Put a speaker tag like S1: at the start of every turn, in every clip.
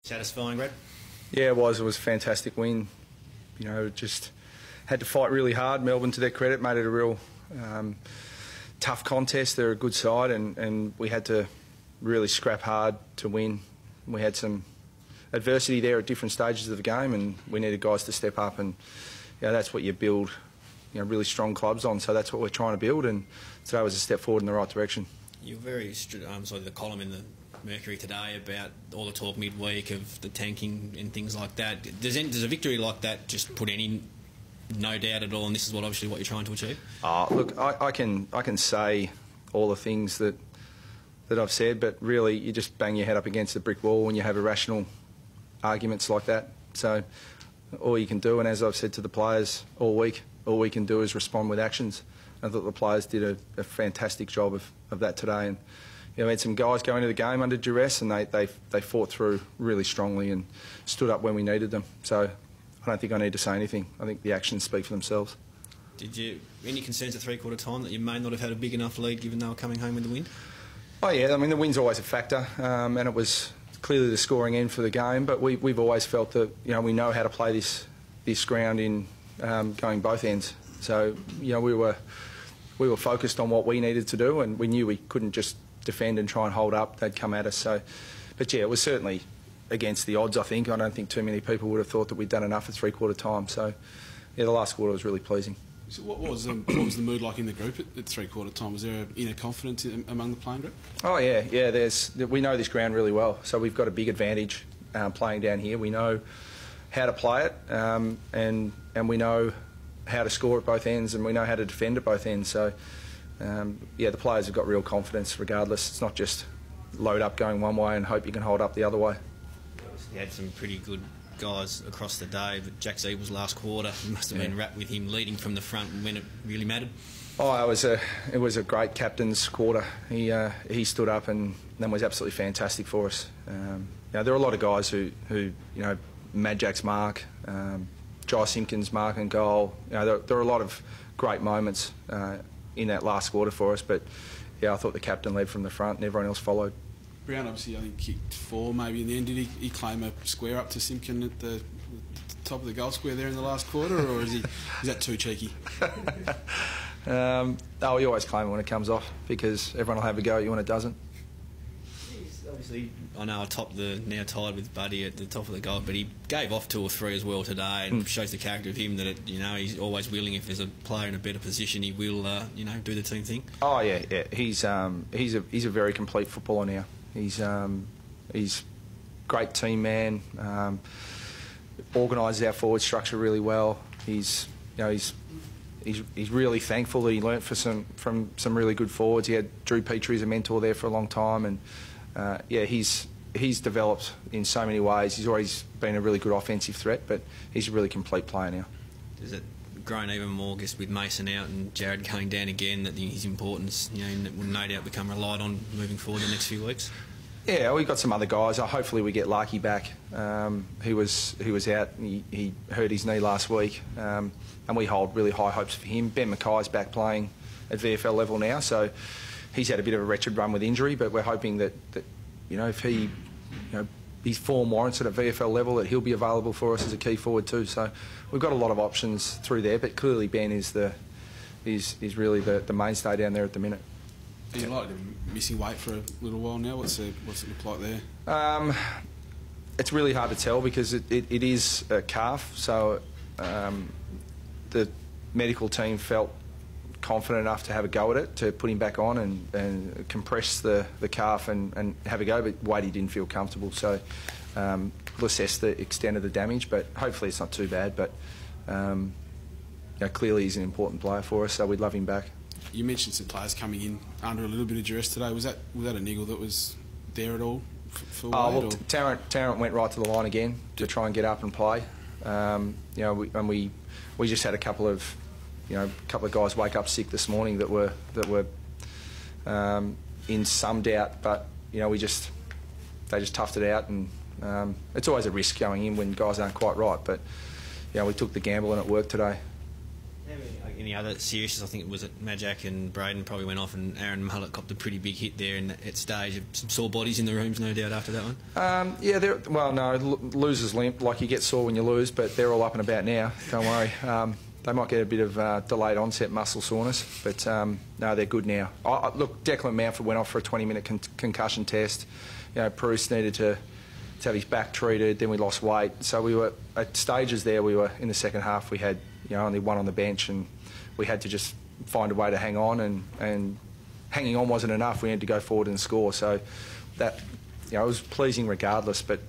S1: Satisfying, Brad?
S2: Yeah, it was. It was a fantastic win. You know, just had to fight really hard. Melbourne, to their credit, made it a real tough contest. They're a good side, and we had to really scrap hard to win. We had some adversity there at different stages of the game, and we needed guys to step up, and that's what you build really strong clubs on. So that's what we're trying to build, and today was a step forward in the right direction.
S1: You're very the column in the Mercury today about all the talk midweek of the tanking and things like that. Does a victory like that just put any no doubt at all, and this is what you're trying to achieve?
S2: Look, I can say all the things that I've said, but really you just bang your head up against a brick wall when you have irrational arguments like that. So all you can do, and as I've said to the players all week, all we can do is respond with actions. I thought the players did a fantastic job of that today, and we had some guys go into the game under duress, and they fought through really strongly and stood up when we needed them. So I don't think I need to say anything. I think the actions speak for themselves.
S1: Did you any concerns at three-quarter time that you may not have had a big enough lead given they were coming home with the win?
S2: Oh yeah, I mean the win's always a factor, and it was clearly the scoring end for the game. But we've always felt that we know how to play this ground in going both ends. So we were focused on what we needed to do, and we knew we couldn't just defend and try and hold up. They'd come at us. So, but yeah, it was certainly against the odds. I don't think too many people would have thought that we'd done enough at three-quarter time. So yeah, the last quarter was really pleasing.
S3: So what was the mood like in the group at three-quarter time? Was there inner confidence among the playing group? Oh
S2: yeah. We know this ground really well, so we've got a big advantage playing down here. We know how to play it, and we know how to score at both ends, and we know how to defend at both ends. So the players have got real confidence regardless. It's not just load up going one way and hope you can hold up the other way.
S1: You had some pretty good guys across the day, but Jack Zeebel's last quarter, you must have been wrapped with him leading from the front when it really mattered.
S2: It was a great captain's quarter. He stood up and was absolutely fantastic for us. There are a lot of guys who Mad Jack's mark, Jai Simpkins' mark and goal. There are a lot of great moments in that last quarter for us, but I thought the captain led from the front and everyone else followed.
S3: Brown obviously I think kicked 4 maybe in the end. Did he claim a square up to Simpkin at the top of the goal square there in the last quarter, or is that too cheeky?
S2: He always claim it when it comes off because everyone will have a go at you when it doesn't.
S1: Obviously, I know I topped the now tied with Buddy at the top of the goal, but he gave off 2 or 3 as well today, and shows the character of him that he's always willing. If there's a player in a better position, he will do the team thing.
S2: Oh yeah. He's a very complete footballer now. He's great team man. Organises our forward structure really well. He's really thankful that he learnt from some really good forwards. He had Drew Petrie as a mentor there for a long time, and he's developed in so many ways. He's always been a really good offensive threat, but he's a really complete player now.
S1: Does it grown even more, I guess, with Mason out and Jared going down again, that his importance, will no doubt become relied on moving forward the next few weeks?
S2: Yeah, we've got some other guys. Hopefully we get Larky back. He was out. He hurt his knee last week, and we hold really high hopes for him. Ben Mackay's back playing at VFL level now, so he's had a bit of a wretched run with injury, but we're hoping that if he, his form warrants it at VFL level, that he'll be available for us as a key forward too. So we've got a lot of options through there, but clearly Ben is really the mainstay down there at the minute.
S3: Are you likely to be missing weight for a little while now? What's it look like there?
S2: It's really hard to tell because it is a calf, so the medical team felt confident enough to have a go at it, to put him back on and compress the calf and have a go, but Wadey didn't feel comfortable, so we'll assess the extent of the damage, but hopefully it's not too bad. But clearly he's an important player for us, so we'd love him back.
S3: You mentioned some players coming in under a little bit of duress today. Was that a niggle that was there at all for Wade?
S2: Tarrant went right to the line again to try and get up and play. We just had a couple of guys wake up sick this morning that were in some doubt, but they just toughed it out, and it's always a risk going in when guys aren't quite right. But we took the gamble and it worked today.
S1: Any other seriousness? I think it was at Majak and Braden probably went off, and Aaron Mullett copped a pretty big hit there at stage. Some sore bodies in the rooms, no doubt, after that one.
S2: Well, no, losers limp, like you get sore when you lose, but they're all up and about now. Don't worry. They might get a bit of delayed onset muscle soreness, but no, they're good now. Look, Declan Mountford went off for a 20-minute concussion test. You know, Bruce needed to have his back treated. Then we lost weight, so we were at stages there. We were in the second half. We had only one on the bench, and we had to just find a way to hang on, and hanging on wasn't enough. We had to go forward and score. So that it was pleasing regardless, but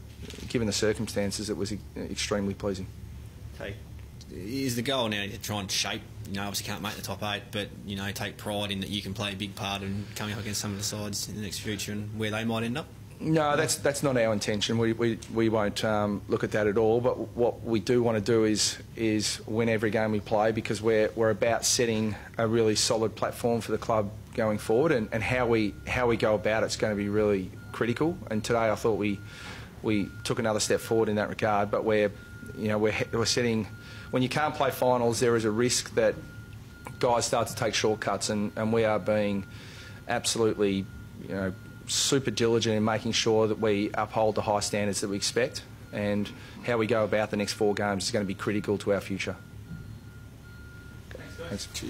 S2: given the circumstances, it was extremely pleasing.
S1: Okay. Is the goal now to try and shape? Obviously can't make the top 8, but take pride in that you can play a big part in coming up against some of the sides in the next future and where they might end up?
S2: No, that's not our intention. We won't look at that at all. But what we do want to do is win every game we play, because we're about setting a really solid platform for the club going forward, and how we go about it's going to be really critical. And today I thought we took another step forward in that regard. But we're setting. When you can't play finals, there is a risk that guys start to take shortcuts, and we are being absolutely, super diligent in making sure that we uphold the high standards that we expect, and how we go about the next 4 games is going to be critical to our future.
S3: Thanks. Cheers.